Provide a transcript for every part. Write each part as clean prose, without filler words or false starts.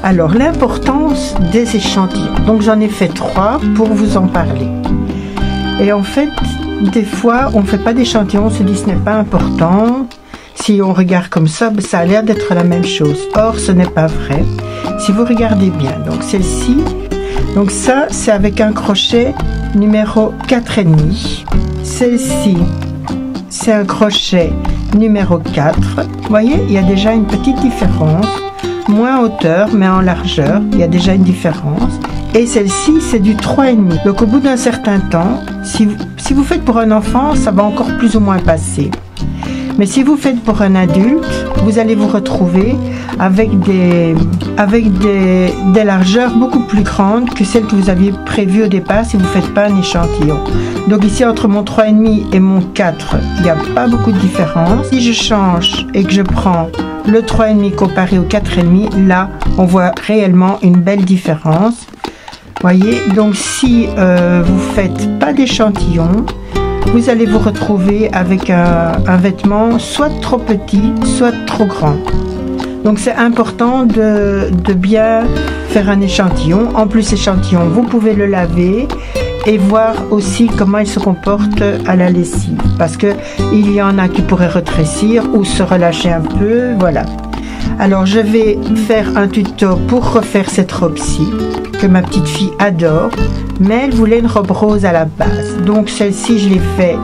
Alors, l'importance des échantillons. Donc, j'en ai fait 3 pour vous en parler. Et en fait, des fois, on ne fait pas d'échantillons, on se dit ce n'est pas important. Si on regarde comme ça a l'air d'être la même chose. Or, ce n'est pas vrai. Si vous regardez bien, donc celle-ci, donc ça, c'est avec un crochet numéro 4,5. Celle-ci, c'est un crochet numéro 4. Vous voyez, il y a déjà une petite différence. Moins en hauteur, mais en largeur, il y a déjà une différence. Et celle-ci, c'est du 3,5. Donc au bout d'un certain temps, si vous faites pour un enfant, ça va encore plus ou moins passer. Mais si vous faites pour un adulte, vous allez vous retrouver avec des largeurs beaucoup plus grandes que celles que vous aviez prévues au départ si vous ne faites pas un échantillon. Donc ici, entre mon 3,5 et mon 4, il n'y a pas beaucoup de différence. Si je change et que je prends le 3,5 comparé au 4,5, là, on voit réellement une belle différence. Voyez, donc si vous faites pas d'échantillon, vous allez vous retrouver avec un vêtement soit trop petit, soit trop grand. Donc c'est important de bien faire un échantillon. En plus, échantillon, vous pouvez le laver et voir aussi comment il se comporte à la lessive. Parce que il y en a qui pourraient rétrécir ou se relâcher un peu, voilà. Alors je vais faire un tuto pour refaire cette robe-ci que ma petite fille adore, mais elle voulait une robe rose à la base. Donc celle-ci, je l'ai faite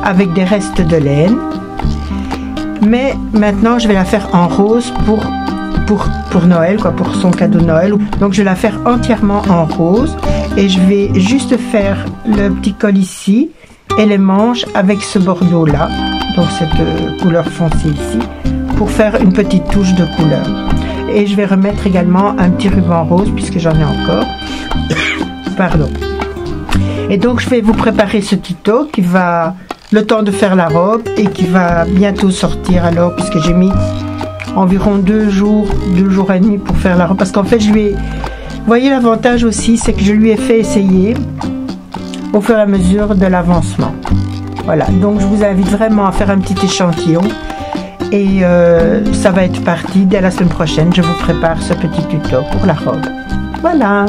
avec des restes de laine. Mais maintenant, je vais la faire en rose pour Noël, quoi, pour son cadeau de Noël. Donc je vais la faire entièrement en rose et je vais juste faire le petit col ici et les manches avec ce bordeaux là, donc cette couleur foncée ici, pour faire une petite touche de couleur. Et je vais remettre également un petit ruban rose puisque j'en ai encore. Pardon. Et donc je vais vous préparer ce tuto qui va le temps de faire la robe et qui va bientôt sortir alors, puisque j'ai mis environ 2 jours et demi pour faire la robe, parce qu'en fait je lui ai, vous voyez, l'avantage aussi c'est que je lui ai fait essayer au fur et à mesure de l'avancement. Voilà, donc je vous invite vraiment à faire un petit échantillon et ça va être parti dès la semaine prochaine. Je vous prépare ce petit tuto pour la robe. Voilà.